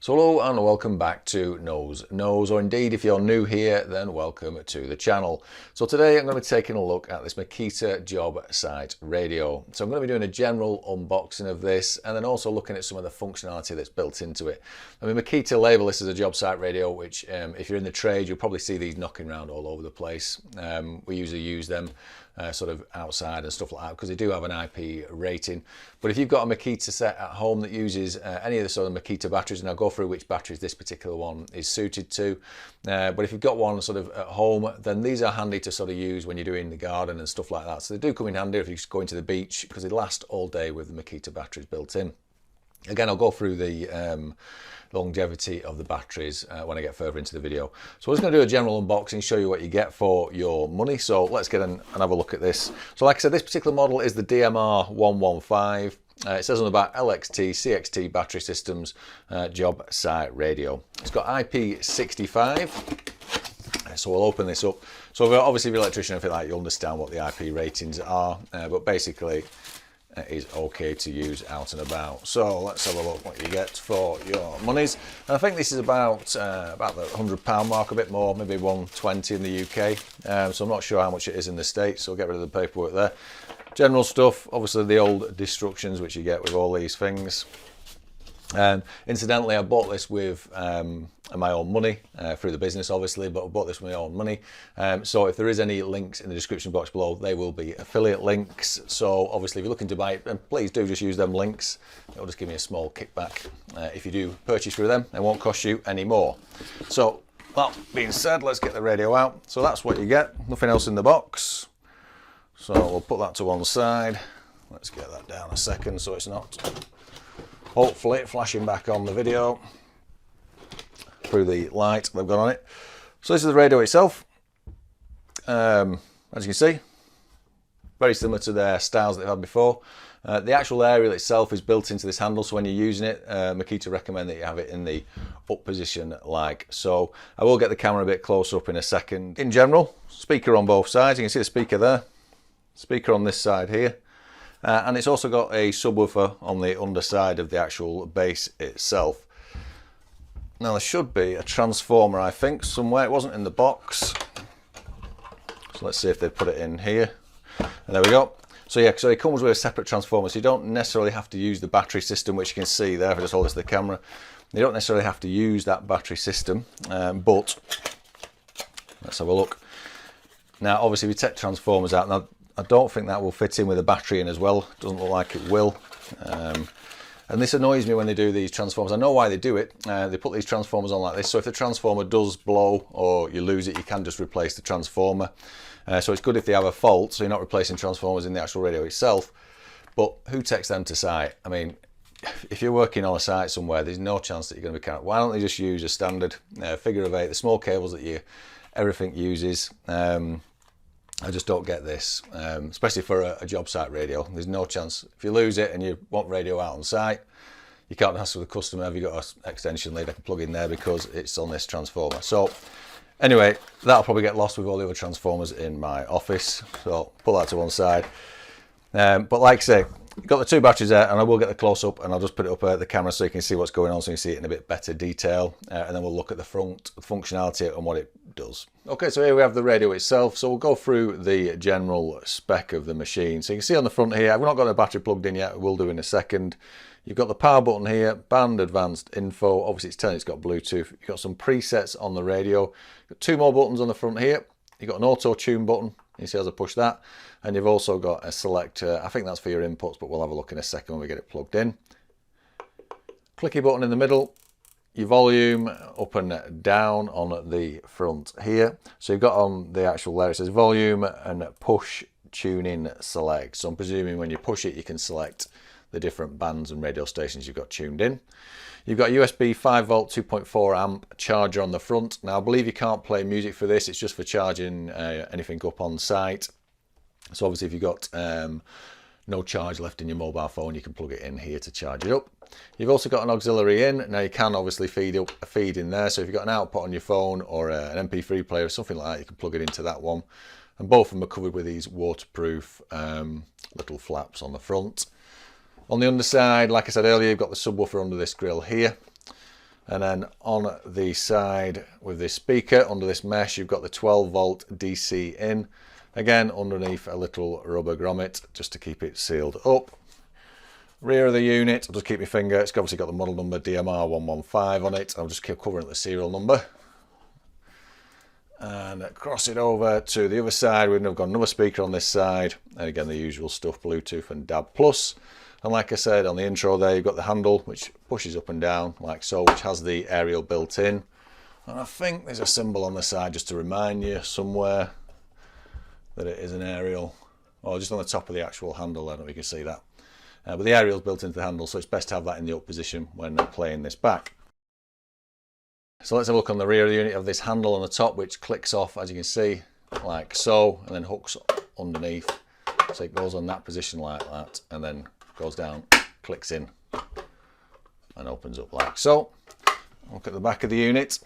So hello and welcome back to Nose Knows, or indeed if you're new here then welcome to the channel. So today I'm going to be taking a look at this Makita job site radio. So I'm going to be doing a general unboxing of this and then also looking at some of the functionality that's built into it. I mean, Makita label this as a job site radio, which if you're in the trade you'll probably see these knocking around all over the place. We usually use them sort of outside and stuff like that because they do have an IP rating. But if you've got a Makita set at home that uses any of the sort of Makita batteries, and I'll go through which batteries this particular one is suited to, but if you've got one sort of at home, then these are handy to sort of use when you're doing the garden and stuff like that. So they do come in handy if you're going to the beach because they last all day with the Makita batteries built in. Again, I'll go through the longevity of the batteries when I get further into the video. So I'm just going to do a general unboxing, show you what you get for your money. So let's get in and have a look at this. So like I said, this particular model is the DMR115. It says on the back LXT, CXT battery systems job site radio. It's got IP65. So we'll open this up. So obviously if you're an electrician or anything like that, you'll understand what the IP ratings are, but basically it is okay to use out and about. So let's have a look what you get for your monies. And I think this is about the £100 mark, a bit more, maybe 120 in the UK. So I'm not sure how much it is in the States, so I'll get rid of the paperwork there. General stuff, obviously the old instructions which you get with all these things. Incidentally, I bought this with my own money through the business, obviously, but I bought this with my own money. So if there is any links in the description box below, they will be affiliate links. So obviously, if you're looking to buy it, then please do just use them links. It'll just give me a small kickback. If you do purchase through them, it won't cost you any more. So that being said, let's get the radio out. So that's what you get. Nothing else in the box. So we'll put that to one side. Let's get that down a second so it's not, hopefully, flashing back on the video through the light they've got on it. So this is the radio itself. As you can see, very similar to their styles that they've had before. The actual aerial itself is built into this handle, so when you're using it, Makita recommend that you have it in the up position like so. I will get the camera a bit closer up in a second. In general, speaker on both sides. You can see the speaker there, speaker on this side here. And it's also got a subwoofer on the underside of the actual base itself. Now there should be a transformer, I think, somewhere. It wasn't in the box. So let's see if they put it in here. And there we go. So yeah, so it comes with a separate transformer. So you don't necessarily have to use the battery system, which you can see there if I just hold this to the camera. You don't necessarily have to use that battery system, but let's have a look. Now obviously we take transformers out. Now I don't think that will fit in with a battery in as well. Doesn't look like it will. And this annoys me when they do these transformers. I know why they do it. They put these transformers on like this. So if the transformer does blow or you lose it, you can just replace the transformer. So it's good if they have a fault, so you're not replacing transformers in the actual radio itself. But who takes them to site? I mean, if you're working on a site somewhere, there's no chance that you're going to be carrying. Why don't they just use a standard figure of 8, the small cables that everything uses? I just don't get this, especially for a job site radio. There's no chance. If you lose it and you want radio out on site, you can't ask the customer, have you got an extension lead I can plug in there because it's on this transformer. So anyway, that'll probably get lost with all the other transformers in my office. So pull that to one side. But like I say, you've got the two batteries there, and I will get the close up and I'll just put it up at the camera so you can see what's going on, so you can see it in a bit better detail, and then we'll look at the front functionality and what it does. Okay, so here we have the radio itself. So we'll go through the general spec of the machine. So you can see on the front here, I've not got the battery plugged in yet, we'll do in a second. You've got the power button here, band advanced info, obviously it's telling it's got Bluetooth. You've got some presets on the radio. You've got two more buttons on the front here. You've got an auto tune button. You see as I push that, and you've also got a select, I think that's for your inputs, but we'll have a look in a second when we get it plugged in. Clicky button in the middle, your volume up and down on the front here. So you've got on the actual there, it says volume and push tuning select. So I'm presuming when you push it, you can select the different bands and radio stations you've got tuned in. You've got a USB 5 volt 2.4 amp charger on the front. Now I believe you can't play music for this, it's just for charging anything up on site. So obviously if you've got no charge left in your mobile phone, you can plug it in here to charge it up. You've also got an auxiliary in. Now you can obviously feed in there, so if you've got an output on your phone or an MP3 player or something like that, you can plug it into that one. And both of them are covered with these waterproof little flaps on the front. On the underside, like I said earlier, you've got the subwoofer under this grill here. And then on the side with this speaker, under this mesh, you've got the 12 volt DC in. Again, underneath a little rubber grommet just to keep it sealed up. Rear of the unit, I'll just keep my finger, it's obviously got the model number DMR115 on it. I'll just keep covering the serial number. And cross it over to the other side. We've got another speaker on this side. And again, the usual stuff, Bluetooth and DAB+. And like I said on the intro there, you've got the handle, which pushes up and down like so, which has the aerial built in. And I think there's a symbol on the side just to remind you somewhere that it is an aerial. Or just on the top of the actual handle, I don't know if you can see that. But the aerial's built into the handle, so it's best to have that in the up position when playing this back. So let's have a look on the rear of the unit of this handle on the top, which clicks off, as you can see, like so, and then hooks underneath. So it goes on that position like that, and then goes down, clicks in, and opens up like so. Look at the back of the unit.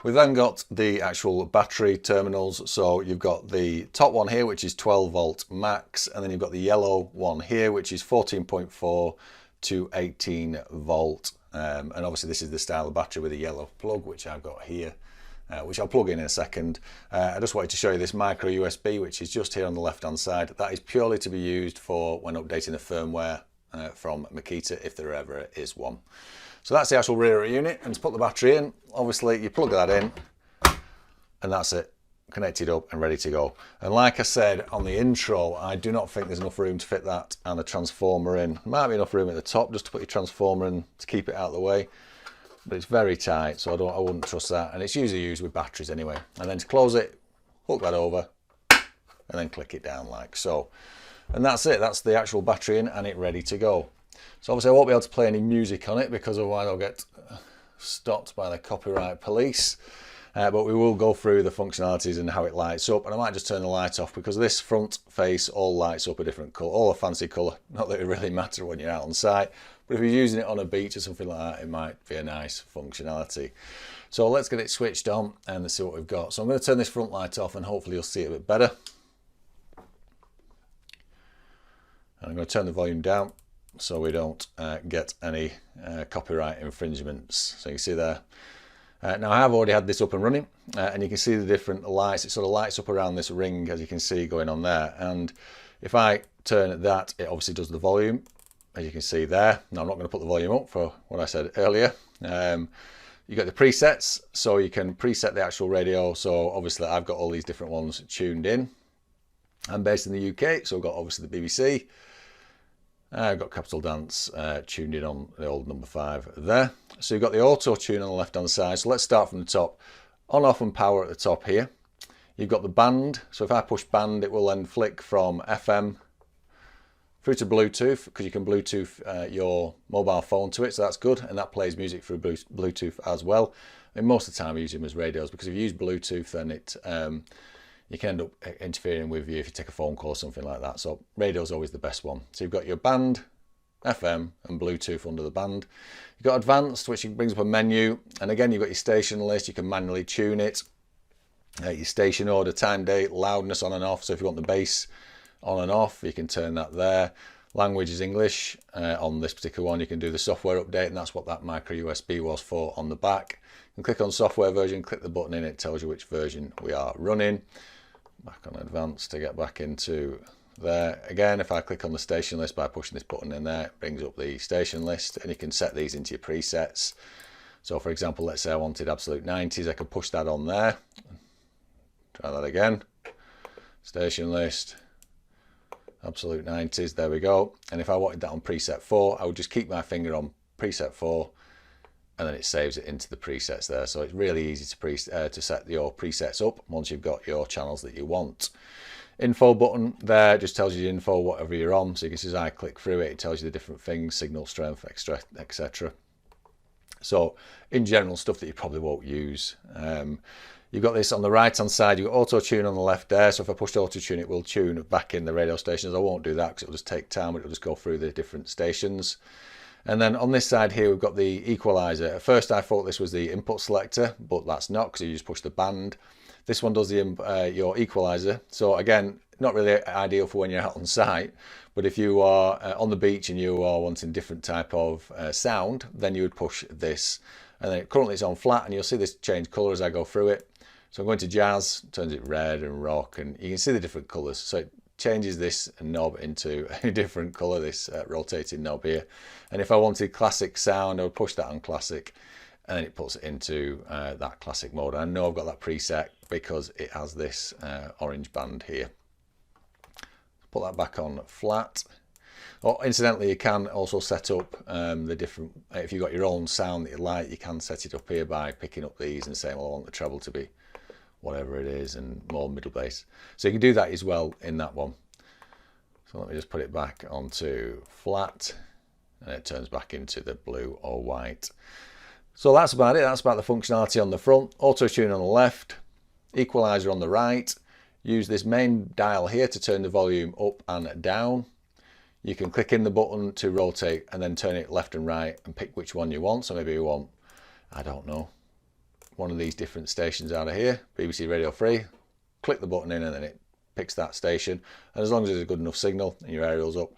We've then got the actual battery terminals. So you've got the top one here, which is 12 volt max, and then you've got the yellow one here, which is 14.4 to 18 volt. And obviously this is the style of battery with a yellow plug, which I've got here, which I'll plug in a second. I just wanted to show you this micro USB, which is just here on the left hand side. That is purely to be used for when updating the firmware from Makita, if there ever is one. So that's the actual rear of the unit, and to put the battery in, obviously you plug that in, and that's it, connected up and ready to go. And like I said on the intro, I do not think there's enough room to fit that and a transformer in. There might be enough room at the top just to put your transformer in to keep it out of the way, but it's very tight, so I wouldn't trust that. And it's usually used with batteries anyway. And then to close it, hook that over, and then click it down like so. And that's it, that's the actual battery in and it ready to go. So obviously I won't be able to play any music on it because otherwise I'll get stopped by the copyright police. But we will go through the functionalities and how it lights up, and I might just turn the light off because this front face all lights up a different colour, all a fancy colour. Not that it really matters when you're out on site, but if you're using it on a beach or something like that, it might be a nice functionality. So let's get it switched on and see what we've got. So I'm going to turn this front light off and hopefully you'll see it a bit better. And I'm going to turn the volume down so we don't get any copyright infringements. So you can see there. Now I have already had this up and running, and you can see the different lights. It sort of lights up around this ring, as you can see going on there. And if I turn that, it obviously does the volume, as you can see there. Now I'm not going to put the volume up for what I said earlier. You got the presets, so you can preset the actual radio. So obviously I've got all these different ones tuned in. I'm based in the UK, so I've got obviously the BBC. I've got Capital Dance tuned in on the old number 5 there. So you've got the auto tune on the left hand side. So let's start from the top. On, off and power at the top here. You've got the band. So if I push band, it will then flick from FM through to Bluetooth, because you can Bluetooth your mobile phone to it. So that's good. And that plays music through Bluetooth as well. And most of the time I use them as radios, because if you use Bluetooth, then it you can end up interfering with you if you take a phone call or something like that. So radio is always the best one. So you've got your band, FM and Bluetooth under the band. You've got advanced, which brings up a menu. And again, you've got your station list. You can manually tune it. Your station order, time, date, loudness on and off. So if you want the bass on and off, you can turn that there. Language is English. On this particular one, you can do the software update, and that's what that micro USB was for on the back. You can click on software version, click the button in, it tells you which version we are running. Back on advanced to get back into there. Again, if I click on the station list by pushing this button in there, it brings up the station list, and you can set these into your presets. So for example, let's say I wanted absolute 90s, I could push that on there. Try that again. Station list, absolute 90s, there we go. And if I wanted that on preset 4, I would just keep my finger on preset 4, and then it saves it into the presets there. So it's really easy to set your presets up once you've got your channels that you want. Info button there just tells you the info, whatever you're on. So you can see as I click through it, it tells you the different things, signal strength, etc. So in general, stuff that you probably won't use. You've got this on the right hand side, you've got auto tune on the left there. So if I push auto tune, it will tune back in the radio stations. I won't do that because it'll just take time, but it'll just go through the different stations. And then on this side here, we've got the equalizer. At first I thought this was the input selector, but that's not, because you just push the band. This one does the your equalizer. So again, not really ideal for when you're out on site, but if you are on the beach and you are wanting different type of sound, then you would push this. And then currently it's on flat, and you'll see this change colour as I go through it. So I'm going to jazz, turns it red and rock, and you can see the different colours. So it changes this knob into a different colour, this rotating knob here. And if I wanted classic sound, I would push that on classic, and then it puts it into that classic mode. I know I've got that preset because it has this orange band here. Put that back on flat. Oh, incidentally, you can also set up the different, if you've got your own sound that you like, you can set it up here by picking up these and saying, well, I want the treble to be whatever it is and more middle bass. So you can do that as well in that one. So let me just put it back onto flat, and it turns back into the blue or white. So that's about it. That's about the functionality on the front. Auto tune on the left, equalizer on the right. Use this main dial here to turn the volume up and down. You can click in the button to rotate and then turn it left and right and pick which one you want. So maybe you want, I don't know, one of these different stations out of here, BBC Radio 3. Click the button in and then it picks that station. And as long as there's a good enough signal and your aerial's up,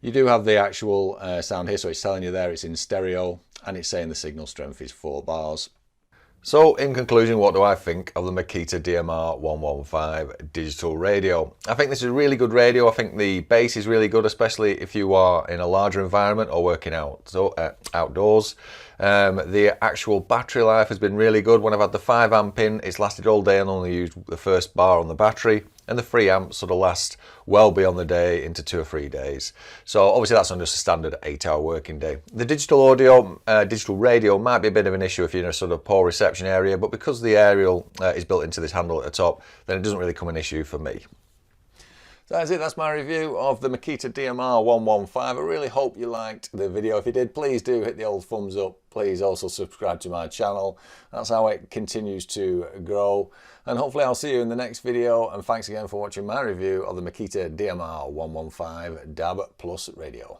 you do have the actual sound here. So it's telling you there it's in stereo, and it's saying the signal strength is 4 bars. So in conclusion, what do I think of the Makita DMR115 digital radio? I think this is a really good radio. I think the bass is really good, especially if you are in a larger environment or working outdoors. The actual battery life has been really good. When I've had the 5 amp in, it's lasted all day and only used the first bar on the battery. And the 3 amps sort of last well beyond the day into 2 or 3 days. So obviously that's on just a standard 8-hour working day. The digital audio, digital radio might be a bit of an issue if you're in a sort of poor reception area, but because the aerial is built into this handle at the top, then it doesn't really come an issue for me. So that's it, that's my review of the Makita DMR115. I really hope you liked the video. If you did, please do hit the old thumbs up. Please also subscribe to my channel. That's how it continues to grow. And hopefully I'll see you in the next video. And thanks again for watching my review of the Makita DMR115 Dab Plus Radio.